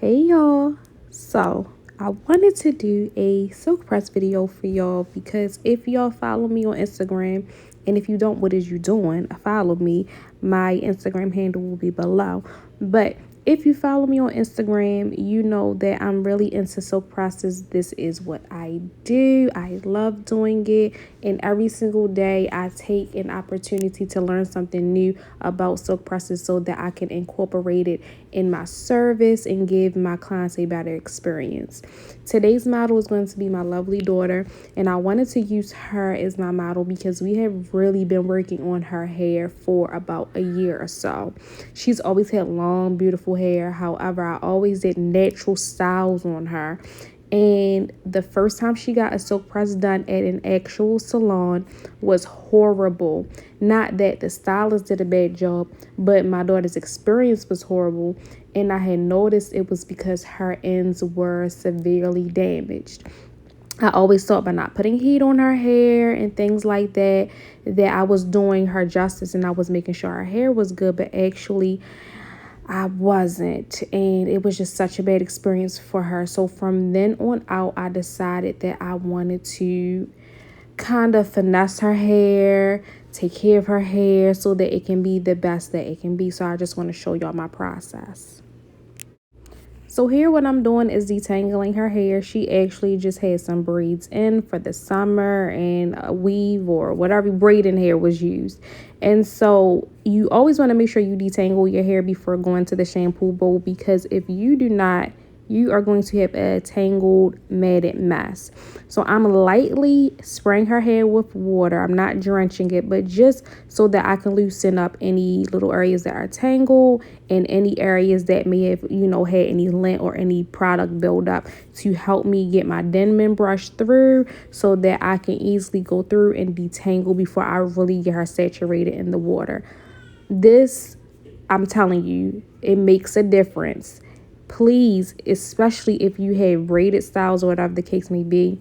Hey y'all. So I wanted to do a silk press video for y'all because if y'all follow me on Instagram, and if you don't, what is you doing? Follow me. My Instagram handle will be below. But if you follow me on Instagram, you know that I'm really into silk presses. This is what I do. I love doing it. And every single day I take an opportunity to learn something new about silk presses so that I can incorporate it in my service and give my clients a better experience. Today's model is going to be my lovely daughter, and I wanted to use her as my model because we have really been working on her hair for about a year or so. She's always had long, beautiful hair. However, I always did natural styles on her. And the first time she got a silk press done at an actual salon was horrible. Not that the stylist did a bad job, but my daughter's experience was horrible. And I had noticed it was because her ends were severely damaged. I always thought by not putting heat on her hair and things like that, that I was doing her justice and I was making sure her hair was good, but actually I wasn't, and it was just such a bad experience for her. So from then on out, I decided that I wanted to kind of finesse her hair, take care of her hair so that it can be the best that it can be. So I just want to show y'all my process. So here what I'm doing is detangling her hair. She actually just had some braids in for the summer and a weave or whatever braiding hair was used. And so you always want to make sure you detangle your hair before going to the shampoo bowl, because if you do not, you are going to have a tangled, matted mess. So I'm lightly spraying her hair with water. I'm not drenching it, but just so that I can loosen up any little areas that are tangled and any areas that may have, had any lint or any product buildup, to help me get my Denman brush through so that I can easily go through and detangle before I really get her saturated in the water. This, I'm telling you, it makes a difference. Please, especially if you have braided styles or whatever the case may be,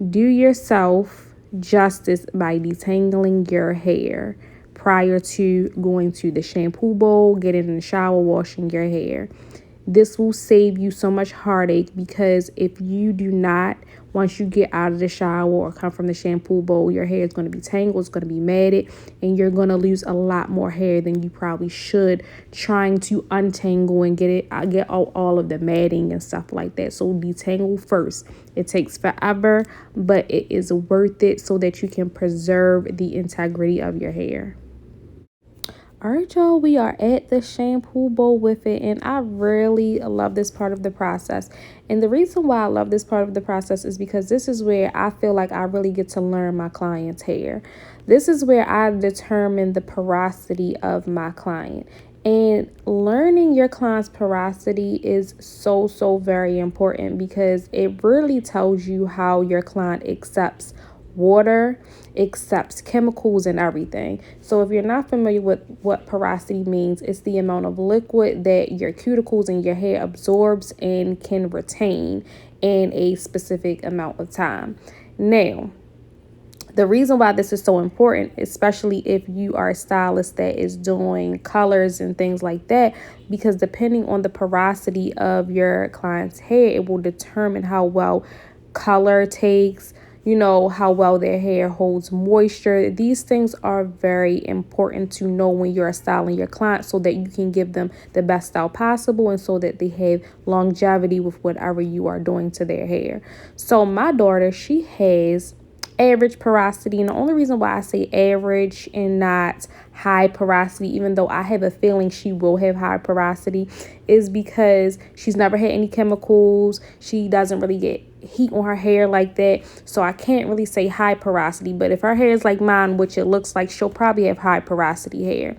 do yourself justice by detangling your hair prior to going to the shampoo bowl, getting in the shower, washing your hair. This will save you so much heartache, because if you do not, once you get out of the shower or come from the shampoo bowl, your hair is going to be tangled, it's going to be matted, and you're going to lose a lot more hair than you probably should trying to untangle and get all of the matting and stuff like that. So detangle first. It takes forever, but it is worth it so that you can preserve the integrity of your hair. All right, y'all, we are at the shampoo bowl with it, and I really love this part of the process. And the reason why I love this part of the process is because this is where I feel like I really get to learn my client's hair. This is where I determine the porosity of my client. And learning your client's porosity is so very important, because it really tells you how your client accepts water, accepts chemicals and everything. So if you're not familiar with what porosity means, it's the amount of liquid that your cuticles and your hair absorbs and can retain in a specific amount of time. Now, the reason why this is so important, especially if you are a stylist that is doing colors and things like that, because depending on the porosity of your client's hair, it will determine how well color takes, how well their hair holds moisture. These things are very important to know when you're styling your client, so that you can give them the best style possible and so that they have longevity with whatever you are doing to their hair. So my daughter, she has average porosity, and the only reason why I say average and not high porosity, even though I have a feeling she will have high porosity, is because she's never had any chemicals. She doesn't really get heat on her hair like that, so I can't really say high porosity. But if her hair is like mine, which it looks like, she'll probably have high porosity hair.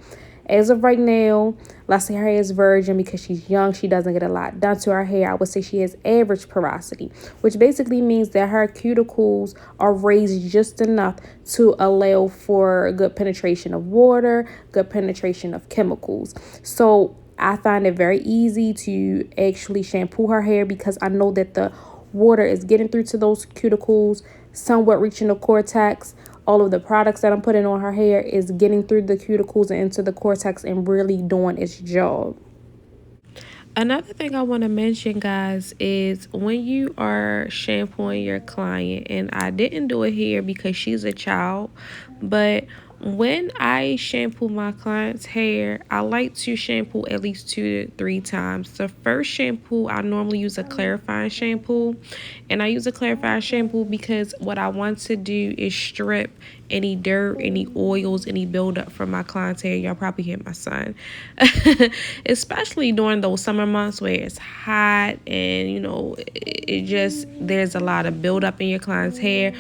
As of right now, let's say her hair is virgin because she's young, she doesn't get a lot done to her hair. I would say she has average porosity, which basically means that her cuticles are raised just enough to allow for good penetration of water, good penetration of chemicals. So I find it very easy to actually shampoo her hair, because I know that the water is getting through to those cuticles, somewhat reaching the cortex. All of the products that I'm putting on her hair is getting through the cuticles and into the cortex and really doing its job. Another thing I want to mention, guys, is when you are shampooing your client, and I didn't do it here because she's a child, but when I shampoo my client's hair, I like to shampoo at least 2 to 3 times. The first shampoo, I normally use a clarifying shampoo, and I use a clarifying shampoo because what I want to do is strip any dirt, any oils, any buildup from my client's hair. Y'all probably hear my son. Especially during those summer months where it's hot and it just there's a lot of buildup in your client's hair,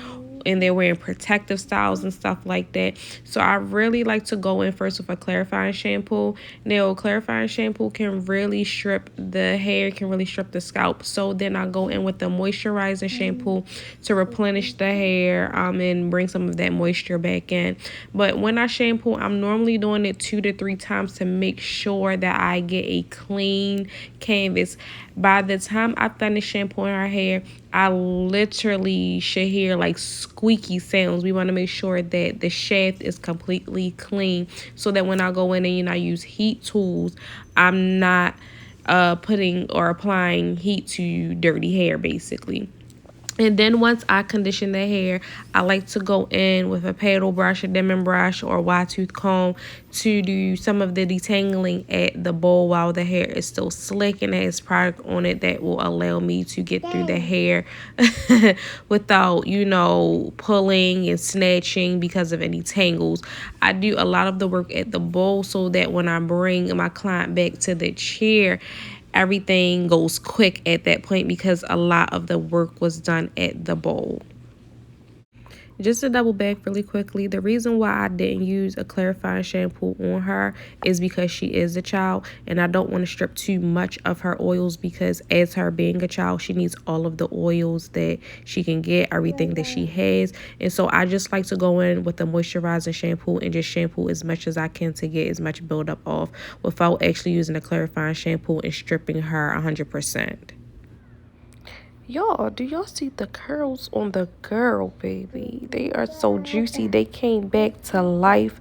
and they're wearing protective styles and stuff like that. So I really like to go in first with a clarifying shampoo. Now, clarifying shampoo can really strip the hair, can really strip the scalp. So then I go in with the moisturizing shampoo to replenish the hair and bring some of that moisture back in. But when I shampoo, I'm normally doing it 2 to 3 times to make sure that I get a clean canvas. By the time I finish shampooing her hair, I literally should hear like squeaky sounds. We want to make sure that the shaft is completely clean so that when I go in and I use heat tools, I'm not putting or applying heat to dirty hair, basically. And then once I condition the hair, I like to go in with a paddle brush, a Denman brush, or a wide tooth comb to do some of the detangling at the bowl while the hair is still slick and has product on it that will allow me to get through the hair without, pulling and snatching because of any tangles. I do a lot of the work at the bowl so that when I bring my client back to the chair, everything goes quick at that point because a lot of the work was done at the bowl. Just to double back really quickly, the reason why I didn't use a clarifying shampoo on her is because she is a child, and I don't want to strip too much of her oils because as her being a child, she needs all of the oils that she can get, everything that she has. And so I just like to go in with a moisturizing shampoo and just shampoo as much as I can to get as much buildup off without actually using a clarifying shampoo and stripping her 100%. Y'all, do y'all see the curls on the girl, baby? They are so juicy. They came back to life.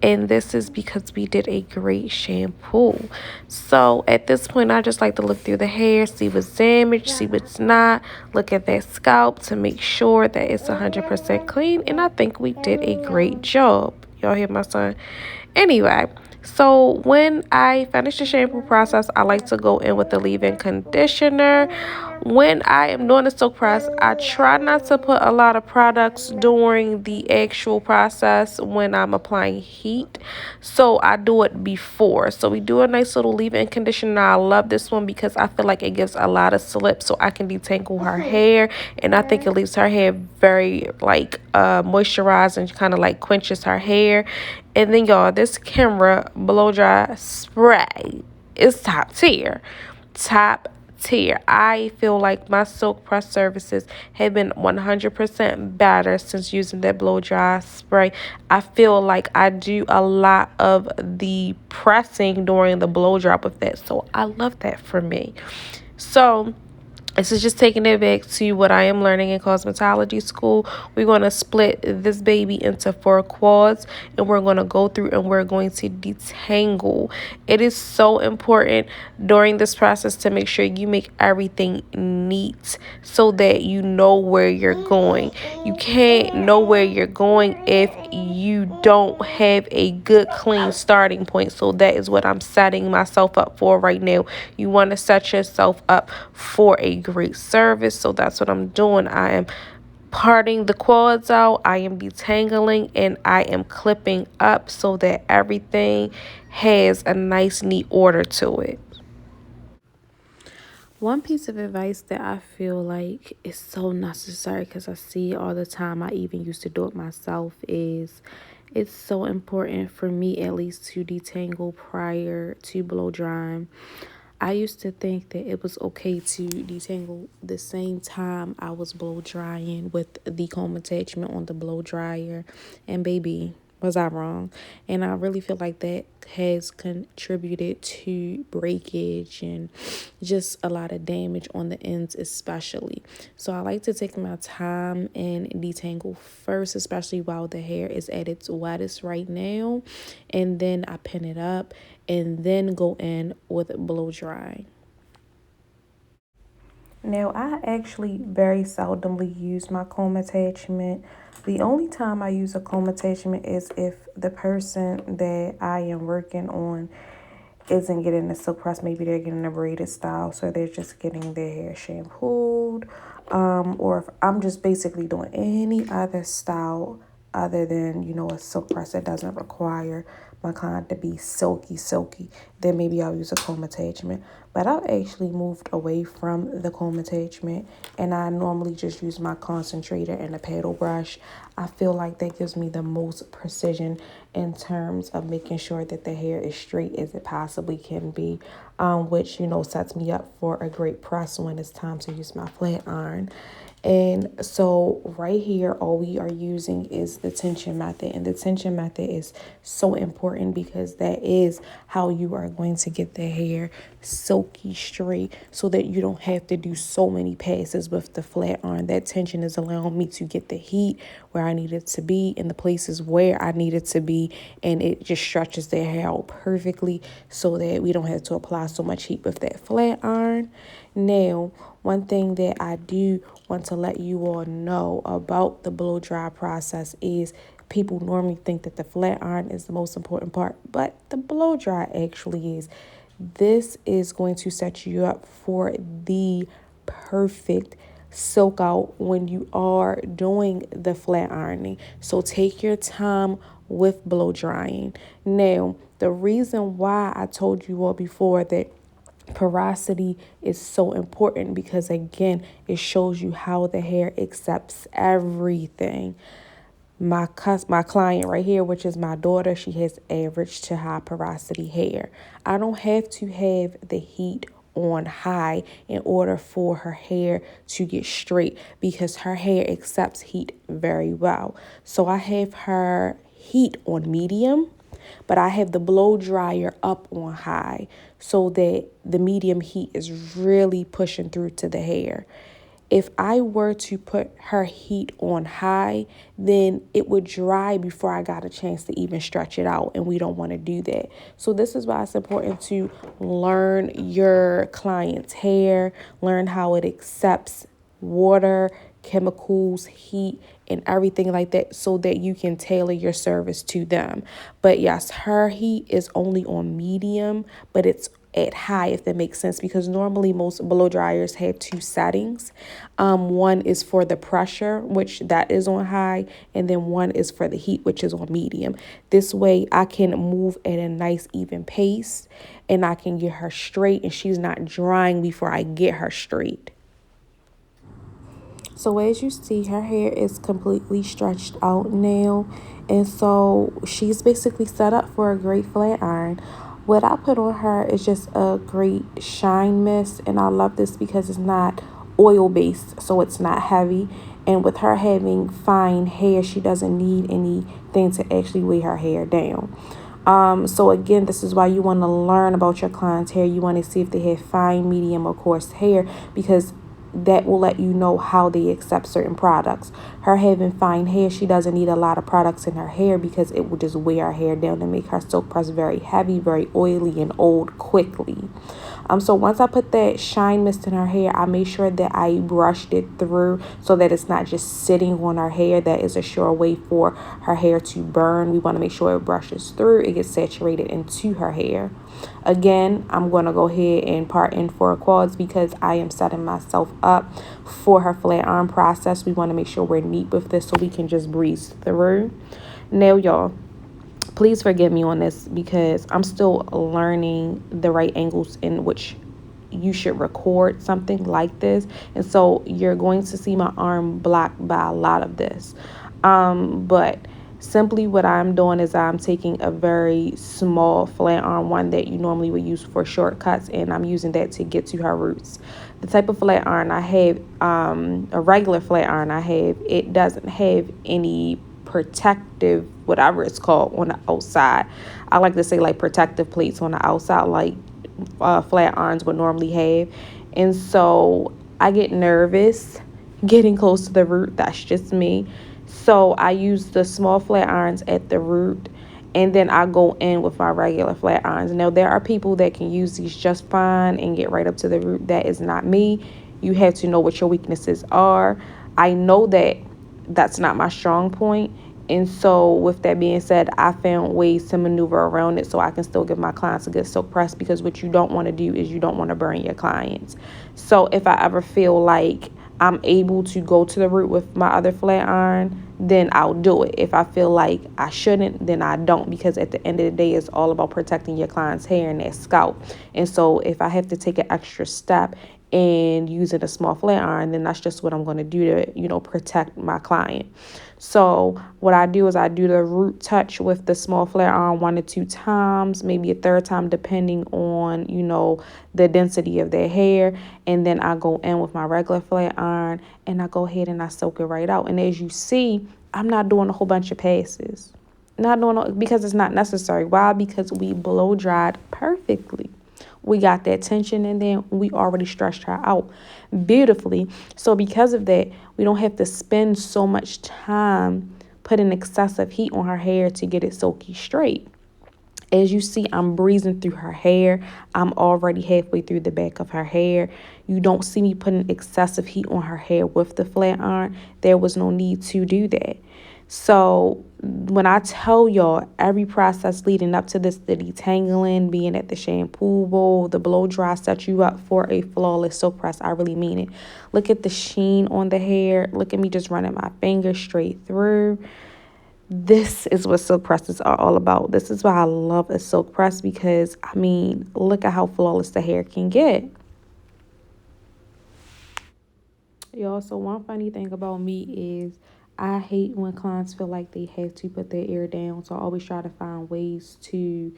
And this is because we did a great shampoo. So at this point, I just like to look through the hair, see what's damaged, see what's not. Look at that scalp to make sure that it's 100% clean. And I think we did a great job. Y'all hear my son? Anyway, so when I finish the shampoo process, I like to go in with the leave-in conditioner. When I am doing the silk press, I try not to put a lot of products during the actual process when I'm applying heat. So I do it before. So we do a nice little leave-in conditioner. I love this one because I feel like it gives a lot of slip so I can detangle her hair. And I think it leaves her hair very moisturized and kind of like quenches her hair. And then y'all, this camera blow dry spray is top tier. Top tier. I feel like my silk press services have been 100% better since using that blow dry spray. I feel like I do a lot of the pressing during the blow dry with that. So I love that for me. So this is just taking it back to what I am learning in cosmetology school. We're going to split this baby into 4 quads, and we're going to go through and we're going to detangle. It is so important during this process to make sure you make everything neat so that you know where you're going. You can't know where you're going if you don't have a good, clean starting point. So that is what I'm setting myself up for right now. You want to set yourself up for a great service. So that's what I'm doing. I am parting the quads out, I am detangling, and I am clipping up so that everything has a nice neat order to it. One piece of advice that I feel like is so necessary because I see it all the time, I even used to do it myself, is it's so important for me at least to detangle prior to blow drying. I used to think that it was okay to detangle the same time I was blow drying with the comb attachment on the blow dryer. And baby, was I wrong? And I really feel like that has contributed to breakage and just a lot of damage on the ends especially. So I like to take my time and detangle first, especially while the hair is at its wettest right now. And then I pin it up and then go in with blow dry. Now, I actually very seldomly use my comb attachment. The only time I use a comb attachment is if the person that I am working on isn't getting the silk press. Maybe they're getting a braided style, so they're just getting their hair shampooed. Or if I'm just basically doing any other style other than, a silk press that doesn't require my client to be silky, then maybe I'll use a comb attachment. But I've actually moved away from the comb attachment, and I normally just use my concentrator and a paddle brush. I feel like that gives me the most precision in terms of making sure that the hair is straight as it possibly can be, which, sets me up for a great press when it's time to use my flat iron. And so right here, all we are using is the tension method. And the tension method is so important because that is how you are going to get the hair silky straight so that you don't have to do so many passes with the flat iron. That tension is allowing me to get the heat where I need it to be in the places where I need it to be. And it just stretches the hair out perfectly so that we don't have to apply so much heat with that flat iron. Now, one thing that I do want to let you all know about the blow dry process is people normally think that the flat iron is the most important part, but the blow dry actually is. This is going to set you up for the perfect soak out when you are doing the flat ironing. So take your time with blow drying. Now, the reason why I told you all before that porosity is so important because again it shows you how the hair accepts everything. My client right here, which is my daughter, she has average to high porosity hair. I don't have to have the heat on high in order for her hair to get straight because her hair accepts heat very well. So I have her heat on medium, but I have the blow dryer up on high so that the medium heat is really pushing through to the hair. If I were to put her heat on high, then it would dry before I got a chance to even stretch it out, and we don't want to do that. So this is why it's important to learn your client's hair, learn how it accepts water, chemicals, heat, and everything like that so that you can tailor your service to them. But yes, her heat is only on medium, but it's at high, if that makes sense, because normally most blow dryers have two settings. One is for the pressure, which that is on high, and then one is for the heat, which is on medium. This way I can move at a nice even pace and I can get her straight and she's not drying before I get her straight. So as you see, her hair is completely stretched out now. And so she's basically set up for a great flat iron. What I put on her is just a great shine mist. And I love this because it's not oil based, so it's not heavy. And with her having fine hair, she doesn't need anything to actually weigh her hair down. So again, this is why you want to learn about your client's hair. You want to see if they have fine, medium, or coarse hair because that will let you know how they accept certain products. Her having fine hair, she doesn't need a lot of products in her hair because it will just wear her hair down and make her silk press very heavy, very oily, and old quickly. So once I put that shine mist in her hair, I made sure that I brushed it through so that it's not just sitting on her hair. That is a sure way for her hair to burn. We want to make sure it brushes through, it gets saturated into her hair. Again, I'm going to go ahead and part in 4 quads because I am setting myself up for her flat iron process. We want to make sure we're neat with this so we can just breeze through. Now, y'all, please forgive me on this because I'm still learning the right angles in which you should record something like this. And so you're going to see my arm blocked by a lot of this. But simply what I'm doing is I'm taking a very small flat iron, one that you normally would use for shortcuts, and I'm using that to get to her roots. The type of flat iron I have, a regular flat iron I have, it doesn't have any protective, whatever it's called, on the outside. I like to say like protective plates on the outside, like flat irons would normally have. And so I get nervous getting close to the root. That's just me. So I use the small flat irons at the root, and then I go in with my regular flat irons. Now, there are people that can use these just fine and get right up to the root. That is not me. You have to know what your weaknesses are. I know that that's not my strong point. And so, with that being said, I found ways to maneuver around it so I can still give my clients a good silk press, because what you don't want to do is you don't want to burn your clients. So, if I ever feel like I'm able to go to the root with my other flat iron, then I'll do it. If I feel like I shouldn't, then I don't, because at the end of the day, it's all about protecting your client's hair and their scalp. And so, if I have to take an extra step and using a small flat iron, then that's just what I'm going to do to, protect my client. So what I do is I do the root touch with the small flat iron 1 to 2 times, maybe a third time, depending on, the density of their hair. And then I go in with my regular flat iron and I go ahead and I soak it right out. And as you see, I'm not doing a whole bunch of passes. Not doing, because it's not necessary. Why? Because we blow dried perfectly. We got that tension, and then we already stretched her out beautifully. So because of that, we don't have to spend so much time putting excessive heat on her hair to get it silky straight. As you see, I'm breezing through her hair. I'm already halfway through the back of her hair. You don't see me putting excessive heat on her hair with the flat iron. There was no need to do that. So when I tell y'all, every process leading up to this, the detangling, being at the shampoo bowl, the blow dry, set you up for a flawless silk press. I really mean it. Look at the sheen on the hair. Look at me just running my fingers straight through. This is what silk presses are all about. This is why I love a silk press, because, look at how flawless the hair can get. Y'all, so one funny thing about me is I hate when clients feel like they have to put their ear down. So I always try to find ways to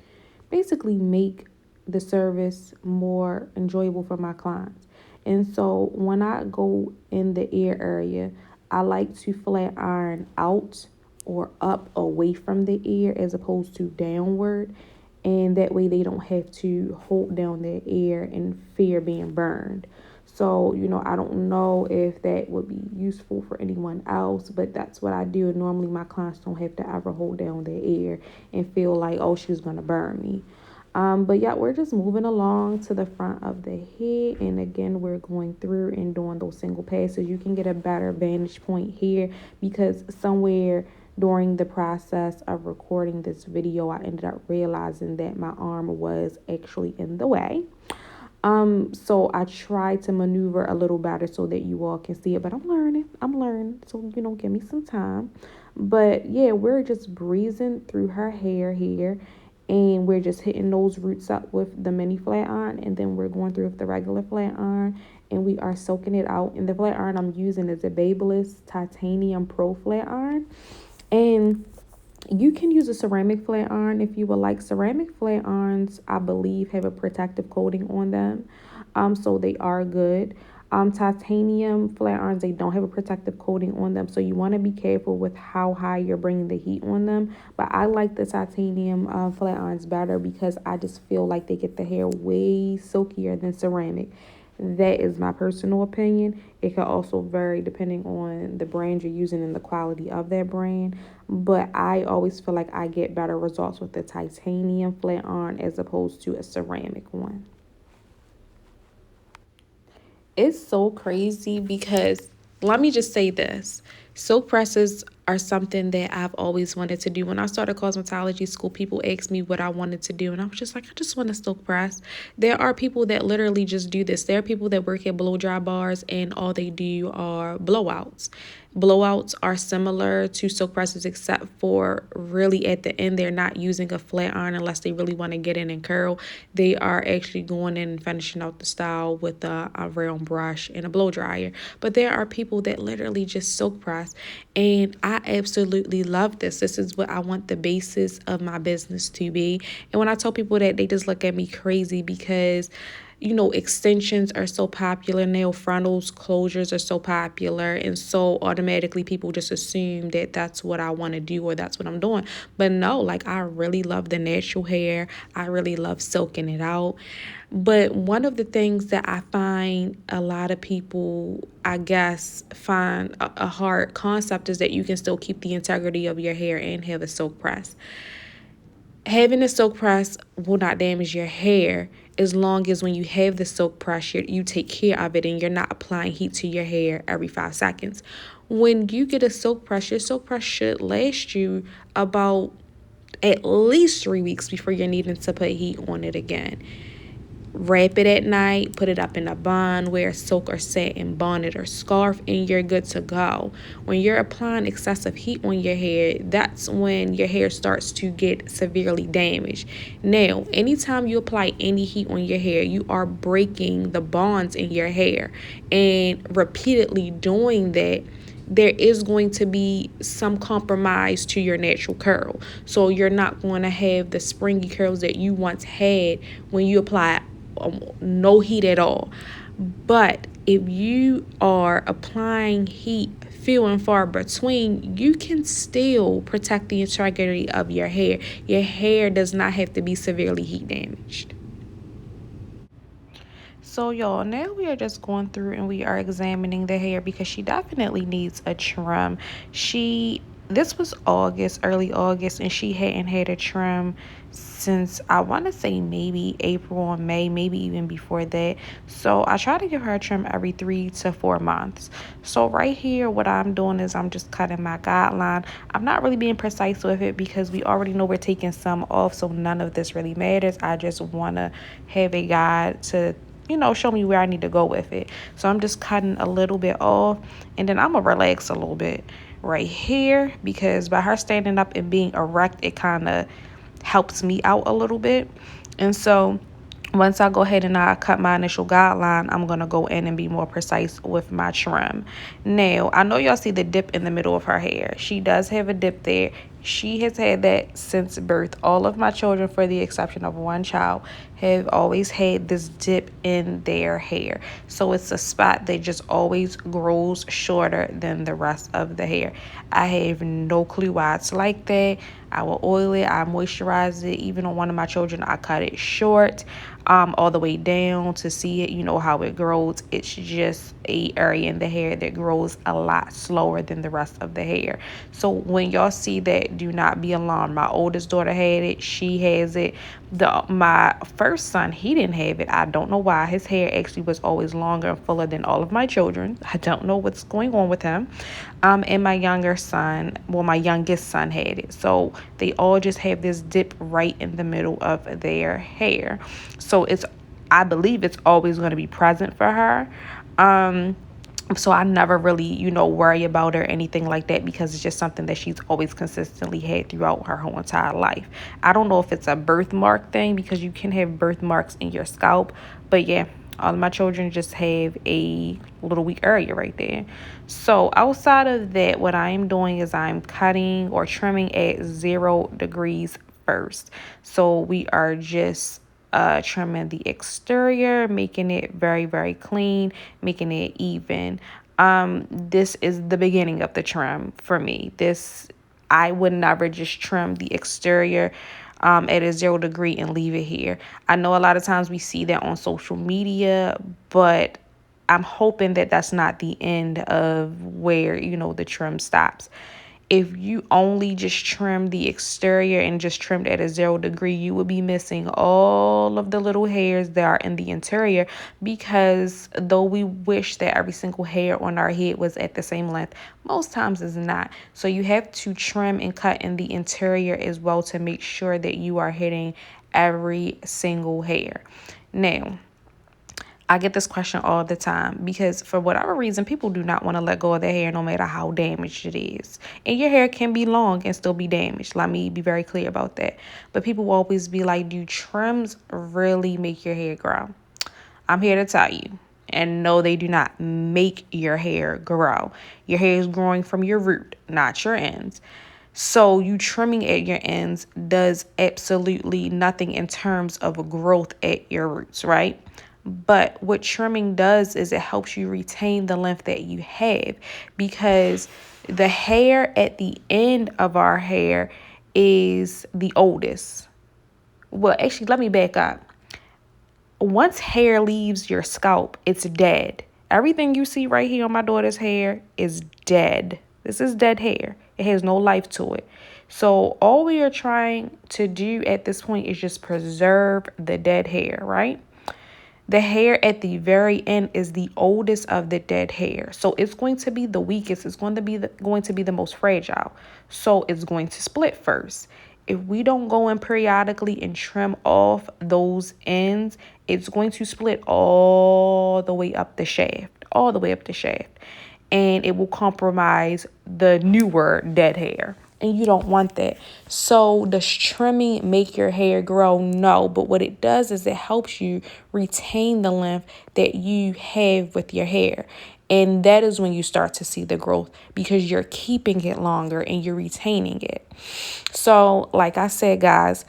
basically make the service more enjoyable for my clients. And so when I go in the ear area, I like to flat iron out or up away from the ear as opposed to downward. And that way they don't have to hold down their ear and fear being burned. So, I don't know if that would be useful for anyone else, but that's what I do. And normally my clients don't have to ever hold down their ear and feel like, oh, she's going to burn me. But yeah, we're just moving along to the front of the head. And again, we're going through and doing those single passes. You can get a better vantage point here, because somewhere during the process of recording this video, I ended up realizing that my arm was actually in the way. So I try to maneuver a little better so that you all can see it, but I'm learning. So, give me some time. But yeah, we're just breezing through her hair here, and we're just hitting those roots up with the mini flat iron, and then we're going through with the regular flat iron, and we are soaking it out. And the flat iron I'm using is a Babyliss Titanium Pro flat iron. And you can use a ceramic flat iron if you would like. Ceramic flat irons, I believe, have a protective coating on them. So they are good. Titanium flat irons, they don't have a protective coating on them. So you want to be careful with how high you're bringing the heat on them. But I like the titanium flat irons better, because I just feel like they get the hair way silkier than ceramic. That is my personal opinion. It can also vary depending on the brand you're using and the quality of that brand. But I always feel like I get better results with the titanium flat iron as opposed to a ceramic one. It's so crazy because, let me just say this. Silk presses are something that I've always wanted to do. When I started cosmetology school, people asked me what I wanted to do, and I was just like, I just want to silk press. There are people that literally just do this. There are people that work at blow dry bars and all they do are blowouts. Blowouts are similar to silk presses, except for really at the end, they're not using a flat iron unless they really want to get in and curl. They are actually going in and finishing out the style with a round brush and a blow dryer. But there are people that literally just silk press, and I absolutely love this. This is what I want the basis of my business to be. And when I tell people that, they just look at me crazy, because extensions are so popular now, frontals, closures are so popular, and so automatically people just assume that that's what I want to do or that's what I'm doing. But no, like, I really love the natural hair. I really love silking it out. But one of the things that I find a lot of people, I guess, find a hard concept is that you can still keep the integrity of your hair and have a silk press. Having a silk press will not damage your hair as long as when you have the silk press, you take care of it and you're not applying heat to your hair every 5 seconds. When you get a silk press, your silk press should last you about at least 3 weeks before you're needing to put heat on it again. Wrap it at night, put it up in a bun, wear a silk or satin bonnet or scarf, and you're good to go. When you're applying excessive heat on your hair, that's when your hair starts to get severely damaged. Now, anytime you apply any heat on your hair, you are breaking the bonds in your hair. And repeatedly doing that, there is going to be some compromise to your natural curl. So you're not going to have the springy curls that you once had when you apply no heat at all. But if you are applying heat few and far between, you can still protect the integrity of your hair. Your hair does not have to be severely heat damaged. So y'all, now we are just going through and we are examining the hair because she definitely needs a trim. This was August, early August, and she hadn't had a trim since I want to say maybe April or May, maybe even before that. So I try to give her a trim every 3 to 4 months. So right here, what I'm doing is I'm just cutting my guideline. I'm not really being precise with it because we already know we're taking some off, so none of this really matters. I just want to have a guide to show me where I need to go with it. So I'm just cutting a little bit off, and then I'm gonna relax a little bit right here because by her standing up and being erect, it kind of helps me out a little bit. And so once I go ahead and I cut my initial guideline, I'm going to go in and be more precise with my trim. Now, I know y'all see the dip in the middle of her hair. She does have a dip there. She has had that since birth. All of my children, for the exception of one child, have always had this dip in their hair. So it's a spot that just always grows shorter than the rest of the hair. I have no clue why it's like that. I will oil it, I moisturize it. Even on one of my children, I cut it short, all the way down to see it, how it grows. It's just a area in the hair that grows a lot slower than the rest of the hair. So when y'all see that, do not be alarmed. My oldest daughter had it, she has it. My first son, he didn't have it. I don't know why. His hair actually was always longer and fuller than all of my children. I don't know what's going on with him. And my youngest son had it. So they all just have this dip right in the middle of their hair. So I believe it's always going to be present for her. So I never really, worry about her or anything like that because it's just something that she's always consistently had throughout her whole entire life. I don't know if it's a birthmark thing because you can have birthmarks in your scalp, but yeah, all of my children just have a little weak area right there. So outside of that, what I am doing is I'm cutting or trimming at 0 degrees first. So we are just trimming the exterior, making it very, very clean, making it even. This is the beginning of the trim for me. I would never just trim the exterior at a 0 degree and leave it here. I know a lot of times we see that on social media, but I'm hoping that that's not the end of where, the trim stops. If you only just trim the exterior and just trimmed at a 0 degree, you will be missing all of the little hairs that are in the interior because though we wish that every single hair on our head was at the same length, most times it's not. So you have to trim and cut in the interior as well to make sure that you are hitting every single hair. Now, I get this question all the time because for whatever reason, people do not want to let go of their hair no matter how damaged it is. And your hair can be long and still be damaged. Let me be very clear about that. But people will always be like, do trims really make your hair grow? I'm here to tell you. And no, they do not make your hair grow. Your hair is growing from your root, not your ends. So you trimming at your ends does absolutely nothing in terms of growth at your roots, right? But what trimming does is it helps you retain the length that you have because the hair at the end of our hair is the oldest. Well, actually, let me back up. Once hair leaves your scalp, it's dead. Everything you see right here on my daughter's hair is dead. This is dead hair. It has no life to it. So all we are trying to do at this point is just preserve the dead hair, right? The hair at the very end is the oldest of the dead hair. So it's going to be the weakest. It's going to be the most fragile. So it's going to split first. If we don't go in periodically and trim off those ends, it's going to split all the way up the shaft, all the way up the shaft. And it will compromise the newer dead hair. And you don't want that. So does trimming make your hair grow? No, but what it does is it helps you retain the length that you have with your hair. And that is when you start to see the growth because you're keeping it longer and you're retaining it. So like I said, guys,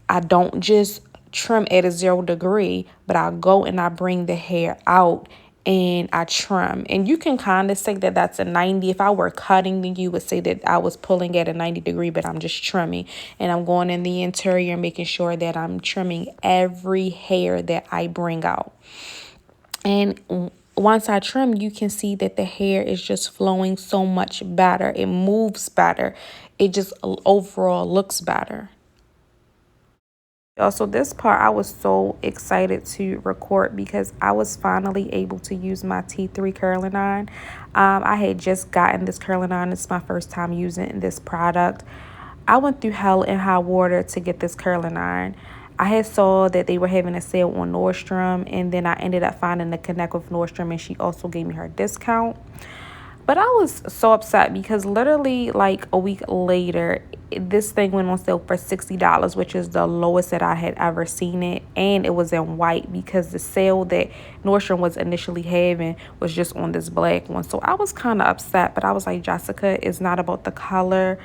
I don't just trim at a 0 degree, but I go and I bring the hair out and I trim. And you can kind of say that that's a 90. If I were cutting, then you would say that I was pulling at a 90 degree, but I'm just trimming. And I'm going in the interior, making sure that I'm trimming every hair that I bring out. And once I trim, you can see that the hair is just flowing so much better. It moves better. It just overall looks better. Also, this part I was so excited to record because I was finally able to use my T3 curling iron. I had just gotten this curling iron. It's my first time using this product. I went through hell and high water to get this curling iron. I had saw that they were having a sale on Nordstrom, and then I ended up finding the connect with Nordstrom, and she also gave me her discount. But I was so upset because literally like a week later, this thing went on sale for $60, which is the lowest that I had ever seen it. And it was in white because the sale that Nordstrom was initially having was just on this black one. So I was kind of upset, but I was like, Jessica, it's not about the color.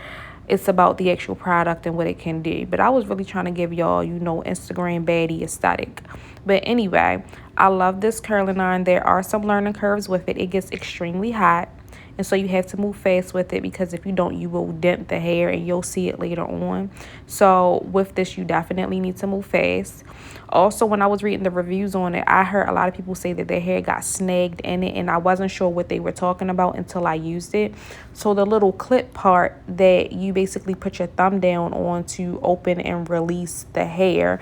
It's about the actual product and what it can do. But I was really trying to give y'all, Instagram baddie aesthetic. But anyway, I love this curling iron. There are some learning curves with it. It gets extremely hot. And so you have to move fast with it because if you don't, you will dent the hair and you'll see it later on. So with this, you definitely need to move fast. Also, when I was reading the reviews on it, I heard a lot of people say that their hair got snagged in it, and I wasn't sure what they were talking about until I used it. So the little clip part that you basically put your thumb down on to open and release the hair,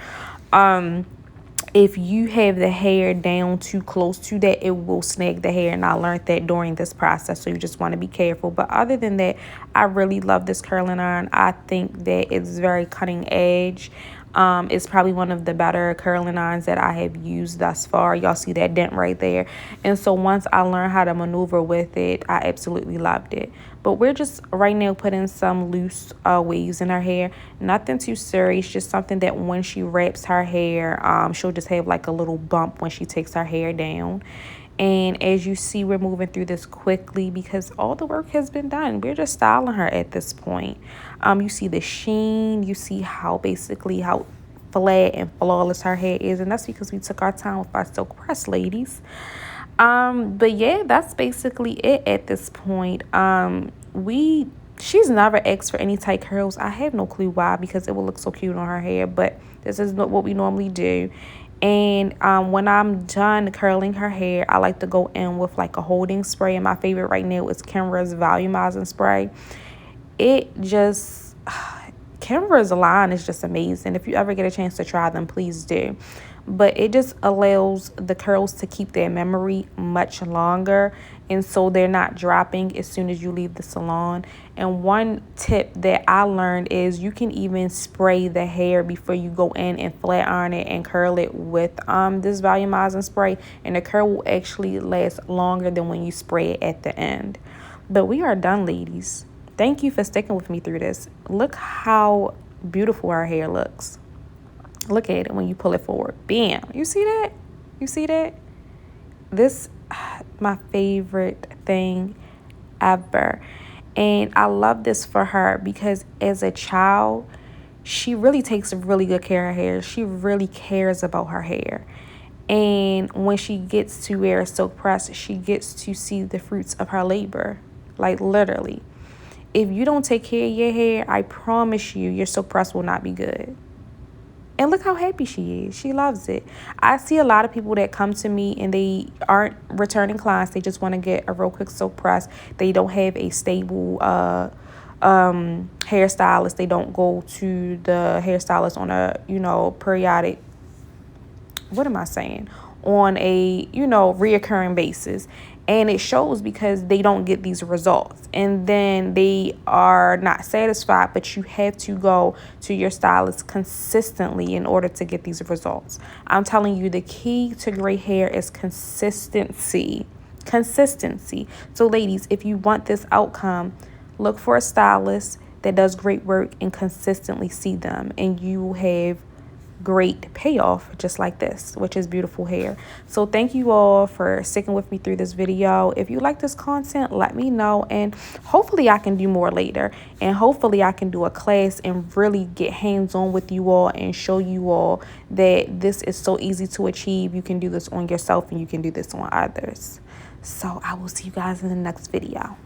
if you have the hair down too close to that, it will snag the hair. And I learned that during this process. So you just want to be careful. But other than that, I really love this curling iron. I think that it's very cutting edge. It's probably one of the better curling irons that I have used thus far. Y'all see that dent right there. And so once I learned how to maneuver with it, I absolutely loved it. But we're just right now putting some loose waves in her hair. Nothing too serious, just something that when she wraps her hair, she'll just have like a little bump when she takes her hair down. And as you see, we're moving through this quickly because all the work has been done. We're just styling her at this point. You see the sheen. You see how flat and flawless her hair is. And that's because we took our time with our silk press, ladies. But yeah, that's basically it at this point. She's never asked for any tight curls. I have no clue why, because it will look so cute on her hair, but this is not what we normally do. And when I'm done curling her hair, I like to go in with like a holding spray. And my favorite right now is Kenra's volumizing spray. It just Kenra's line is just amazing. If you ever get a chance to try them, please do. But it just allows the curls to keep their memory much longer, and so they're not dropping as soon as you leave the salon. And one tip that I learned is you can even spray the hair before you go in and flat iron it and curl it with this volumizing spray, and the curl will actually last longer than when you spray it at the end. But we are done, ladies. Thank you for sticking with me through this. Look how beautiful our hair looks. Look at it when you pull it forward. Bam. You see that? You see that? This my favorite thing ever. And I love this for her because as a child, she really takes really good care of her hair. She really cares about her hair. And when she gets to wear a silk press, she gets to see the fruits of her labor. Like literally. If you don't take care of your hair, I promise you, your silk press will not be good. And look how happy she is. She loves it. I see a lot of people that come to me and they aren't returning clients. They just want to get a real quick silk press. They don't have a stable hairstylists. They don't go to the hairstylist on a, periodic, what am I saying? On a, reoccurring basis. And it shows because they don't get these results. And then they are not satisfied, but you have to go to your stylist consistently in order to get these results. I'm telling you, the key to gray hair is consistency. Consistency. So ladies, if you want this outcome, look for a stylist that does great work and consistently see them, and you will have great payoff just like this, which is beautiful hair. So thank you all for sticking with me through this video. If you like this content, let me know, and hopefully I can do more later, and hopefully I can do a class and really get hands-on with you all and show you all that this is so easy to achieve. You can do this on yourself and you can do this on others. So I will see you guys in the next video.